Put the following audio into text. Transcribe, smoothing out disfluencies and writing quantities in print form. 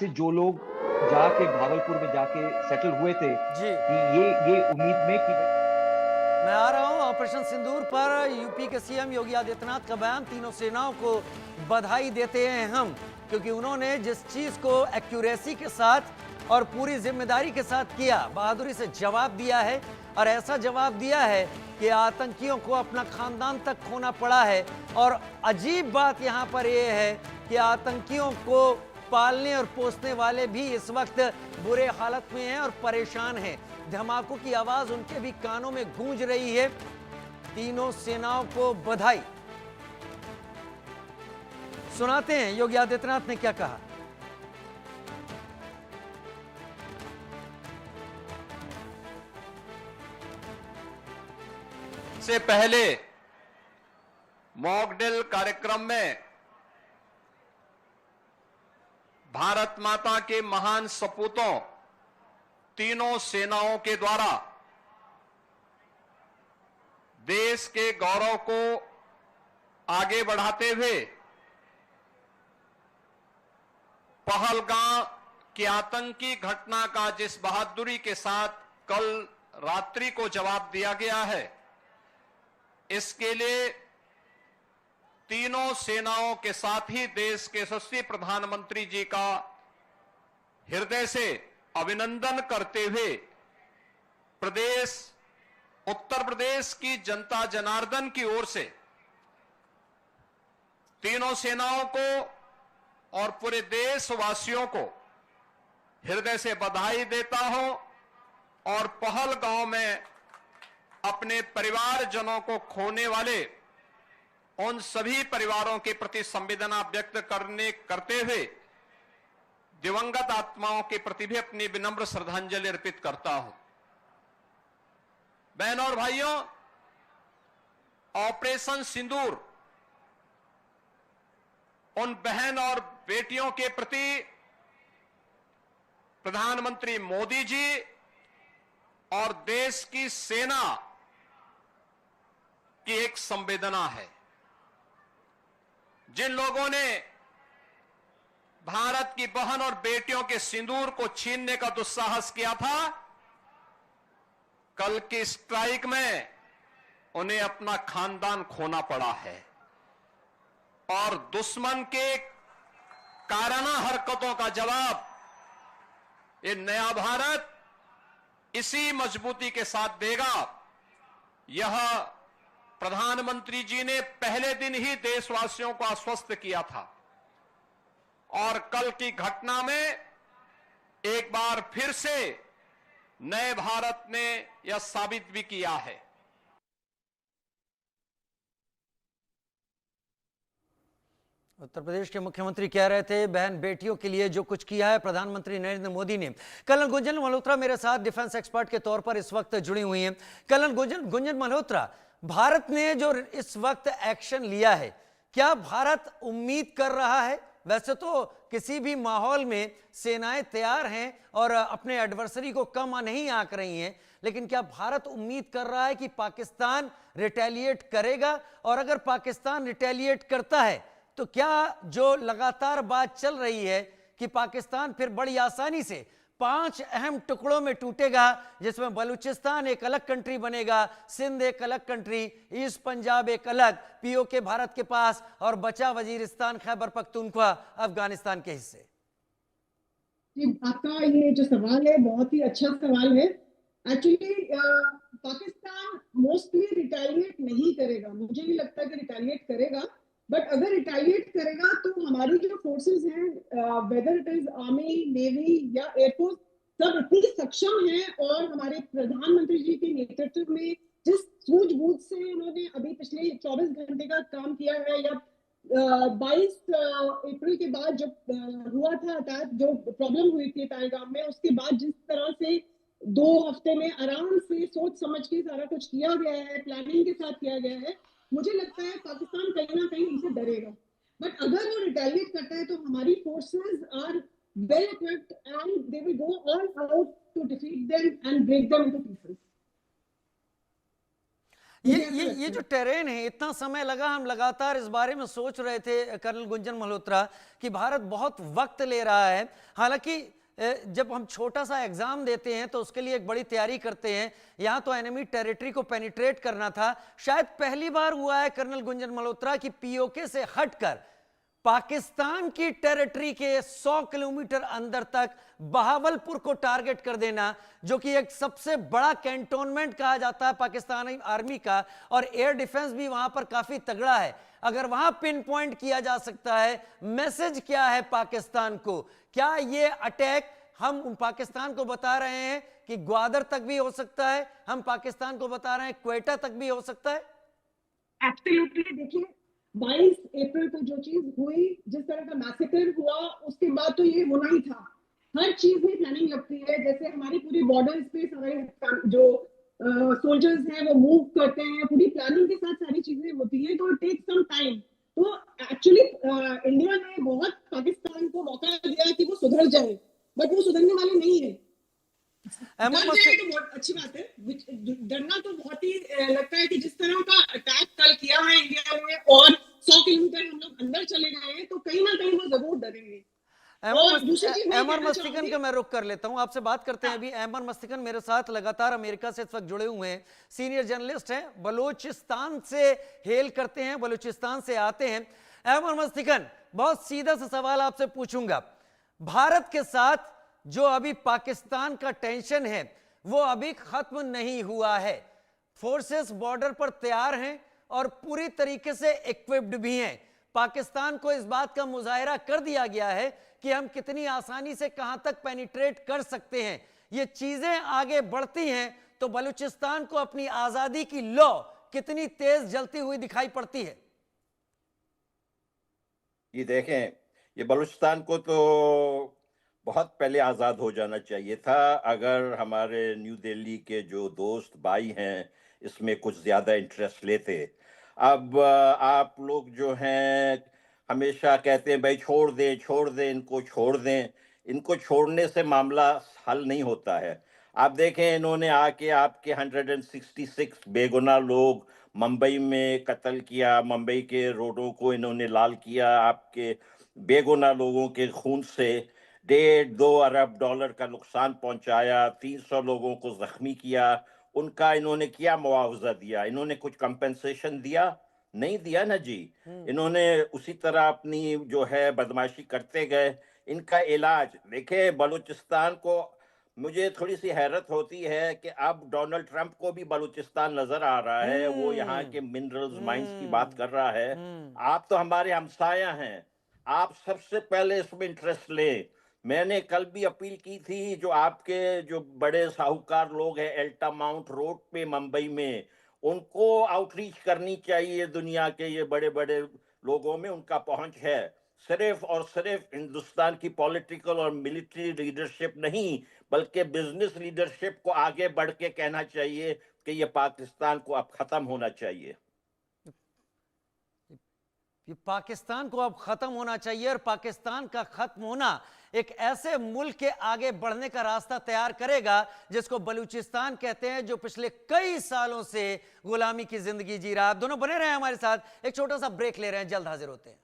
से जो लोग जाके भागलपुर में जाके सेटल हुए थे जी। कि ये उम्मीद में कि मैं आ रहा हूं ऑपरेशन सिंदूर पर यूपी के सीएम योगी आदित्यनाथ का बयान, तीनों सेनाओं को बधाई देते हैं हम, क्योंकि उन्होंने जिस चीज को एक्यूरेसी के साथ और पूरी जिम्मेदारी के साथ किया, बहादुरी से जवाब दिया है। और ऐसा जवाब दिया है कि आतंकियों को अपना खानदान तक खोना पड़ा है। और अजीब बात यहां पर यह है कि आतंकियों को पालने और पोसने वाले भी इस वक्त बुरे हालत में हैं और परेशान हैं। धमाकों की आवाज उनके भी कानों में गूंज रही है। तीनों सेनाओं को बधाई। सुनाते हैं योगी आदित्यनाथ ने क्या कहा। से पहले मॉकड्रिल कार्यक्रम में भारत माता के महान सपूतों तीनों सेनाओं के द्वारा देश के गौरव को आगे बढ़ाते हुए पहलगाम की आतंकी घटना का जिस बहादुरी के साथ कल रात्रि को जवाब दिया गया है, इसके लिए तीनों सेनाओं के साथ ही देश के यशस्वी प्रधानमंत्री जी का हृदय से अभिनंदन करते हुए उत्तर प्रदेश की जनता जनार्दन की ओर से तीनों सेनाओं को और पूरे देशवासियों को हृदय से बधाई देता हूं और पहलगांव में अपने परिवारजनों को खोने वाले उन सभी परिवारों के प्रति संवेदना व्यक्त करते हुए दिवंगत आत्माओं के प्रति भी अपनी विनम्र श्रद्धांजलि अर्पित करता हूं। बहनों और भाइयों, ऑपरेशन सिंदूर उन बहन और बेटियों के प्रति प्रधानमंत्री मोदी जी और देश की सेना की एक संवेदना है। जिन लोगों ने भारत की बहन और बेटियों के सिंदूर को छीनने का दुस्साहस किया था, कल की स्ट्राइक में उन्हें अपना खानदान खोना पड़ा है। और दुश्मन के काराना हरकतों का जवाब ये नया भारत इसी मजबूती के साथ देगा। यह प्रधानमंत्री जी ने पहले दिन ही देशवासियों को आश्वस्त किया था और कल की घटना में एक बार फिर से नए भारत ने यह साबित भी किया है। उत्तर प्रदेश के मुख्यमंत्री कह रहे थे बहन बेटियों के लिए जो कुछ किया है प्रधानमंत्री नरेंद्र मोदी ने। कर्नल गुंजन मल्होत्रा मेरे साथ डिफेंस एक्सपर्ट के तौर पर इस वक्त जुड़ी हुई हैं। कर्नल गुंजन मल्होत्रा, भारत ने जो इस वक्त एक्शन लिया है, क्या भारत उम्मीद कर रहा है? वैसे तो किसी भी माहौल में सेनाएं तैयार हैं और अपने एडवर्सरी को कम नहीं आंक रही हैं, लेकिन क्या भारत उम्मीद कर रहा है कि पाकिस्तान रिटेलिएट करेगा? और अगर पाकिस्तान रिटेलिएट करता है तो क्या जो लगातार बात चल रही है कि पाकिस्तान फिर बड़ी आसानी से 5 अहम टुकड़ों में टूटेगा, जिसमें बलूचिस्तान एक अलग कंट्री बनेगा, सिंध एक अलग कंट्री, ईस्ट पंजाब एक अलग, पीओके भारत के पास और बचा वजीरिस्तान खैबर पख्तूनख्वा अफगानिस्तान के हिस्से? आपका ये जो सवाल है बहुत ही अच्छा सवाल है। एक्चुअली पाकिस्तान मोस्टली रिटेलिएट नहीं करेगा, मुझे नहीं लगता कि रिटेलिएट करेगा, बट अगर रिटेलिएट करेगा तो हमारी जो फोर्सेस हैं, whether it is army, navy या एयरफोर्स, सब इतनी सक्षम हैं और हमारे प्रधानमंत्री जी के नेतृत्व में जिस सूझबूझ से उन्होंने अभी पिछले 24 घंटे का काम किया है, या 22 अप्रैल के बाद जब हुआ था अटैक, जो प्रॉब्लम हुई थी पहलगाम में, उसके बाद जिस तरह से 2 हफ्ते में आराम से सोच समझ के सारा कुछ किया गया है, प्लानिंग के साथ किया गया है, मुझे लगता है पाकिस्तान कहीं ना कहीं इनसे डरेगा। बट अगर वो रिटेलिएट करता है तो हमारी forces are well equipped and they will go all out to defeat them and break them into pieces. ये जो टेरेन है, इतना समय लगा, हम लगातार इस बारे में सोच रहे थे कर्नल गुंजन मल्होत्रा कि भारत बहुत वक्त ले रहा है। हालांकि जब हम छोटा सा एग्जाम देते हैं तो उसके लिए एक बड़ी तैयारी करते हैं। यहां तो एनिमी टेरिटरी को पेनिट्रेट करना था। शायद पहली बार हुआ है कर्नल गुंजन मल्होत्रा कि पीओके से हटकर पाकिस्तान की टेरिटरी के 100 किलोमीटर अंदर तक बहावलपुर को टारगेट कर देना, जो कि एक सबसे बड़ा कैंटोनमेंट कहा जाता है पाकिस्तानी आर्मी का, और एयर डिफेंस भी वहां पर काफी तगड़ा है। अगर वहां पिन पॉइंट किया जा सकता है, मैसेज क्या है पाकिस्तान को? क्या ये अटैक हम पाकिस्तान को बता रहे हैं कि ग्वादर तक भी हो सकता है, हम पाकिस्तान को बता रहे हैं क्वेटा तक भी हो सकता है? एब्सोल्युटली। देखिए 22 अप्रैल को जो चीज हुई, जिस तरह का मैसेकर हुआ, उसके बाद तो ये होना ही था। हर चीज में प्लानिंग लगती है। जैसे हमारी पूरी बॉर्डर्स पे सारे जो सोल्जर्स हैं वो मूव करते हैं, पूरी प्लानिंग के साथ सारी चीजें होती हैं, तो इट टेक्स सम टाइम। तो एक्चुअली इंडिया ने बहुत पाकिस्तान को मौका दिया कि वो सुधर जाए, बट वो सुधरने वाले नहीं है। डर जाए तो बहुत अच्छी बात है, डरना तो बहुत ही लगता है कि जिस तरह का अटैक कल किया है इंडिया ने और 100 किलोमीटर हम लोग अंदर चले गए हैं, तो कहीं ना कहीं वो जरूर डरेंगे। अहमद मस्तिकन का मैं रुक कर लेता हूं, आपसे बात करते हैं अभी। अहमद मस्तिकन मेरे साथ लगातार अमेरिका से इस वक्त जुड़े हुए हैं, सीनियर जर्नलिस्ट हैं, बलूचिस्तान से हेल करते हैं, बलूचिस्तान से आते हैं। अहमद मस्तिकन, बहुत सीधा सा सवाल आपसे पूछूंगा। भारत के साथ जो अभी पाकिस्तान का टेंशन है वो अभी खत्म नहीं हुआ है। फोर्सेस बॉर्डर पर तैयार हैं और पूरी तरीके से इक्विप्ड भी हैं। पाकिस्तान को इस बात का मुजाहिरा कर दिया गया है कि हम कितनी आसानी से कहां तक पेनिट्रेट कर सकते हैं। ये चीजें आगे बढ़ती हैं तो बलूचिस्तान को अपनी आजादी की लौ कितनी तेज जलती हुई दिखाई पड़ती है। ये देखें, ये बलूचिस्तान को तो बहुत पहले आज़ाद हो जाना चाहिए था, अगर हमारे न्यू दिल्ली के जो दोस्त भाई हैं इसमें कुछ ज़्यादा इंटरेस्ट लेते। अब आप लोग जो हैं हमेशा कहते हैं भाई छोड़ दें इनको छोड़ दें। इनको छोड़ने से मामला हल नहीं होता है। आप देखें, इन्होंने आके आपके 166 बेगुनाह लोग मुंबई में कत्ल किया, मुंबई के रोडों को इन्होंने लाल किया आपके बेगुनाह लोगों के खून से। 1.5-2 अरब डॉलर का नुकसान पहुंचाया, 300 लोगों को जख्मी किया। उनका इन्होंने क्या मुआवजा दिया? इन्होंने कुछ कंपेंसेशन दिया? नहीं दिया ना जी। इन्होंने उसी तरह अपनी जो है बदमाशी करते गए। इनका इलाज देखे, बलूचिस्तान को मुझे थोड़ी सी हैरत होती है कि अब डोनाल्ड ट्रंप को भी बलूचिस्तान नजर आ रहा है। वो यहाँ के मिनरल्स माइंस की बात कर रहा है। आप तो हमारे हमसाया हैं, आप सबसे पहले इसमें इंटरेस्ट लें। मैंने कल भी अपील की थी, जो आपके जो बड़े साहूकार लोग हैं एल्टा माउंट रोड पे मुंबई में, उनको आउटरीच करनी चाहिए। दुनिया के ये बड़े बड़े लोगों में उनका पहुंच है। सिर्फ और सिर्फ हिंदुस्तान की पॉलिटिकल और मिलिट्री लीडरशिप नहीं, बल्कि बिजनेस लीडरशिप को आगे बढ़ के कहना चाहिए कि ये पाकिस्तान को अब खत्म होना चाहिए। पाकिस्तान को अब खत्म होना चाहिए, और पाकिस्तान का खत्म होना एक ऐसे मुल्क के आगे बढ़ने का रास्ता तैयार करेगा जिसको बलूचिस्तान कहते हैं, जो पिछले कई सालों से गुलामी की जिंदगी जी रहा है। आप दोनों बने रहे हमारे साथ, एक छोटा सा ब्रेक ले रहे हैं, जल्द हाजिर होते हैं।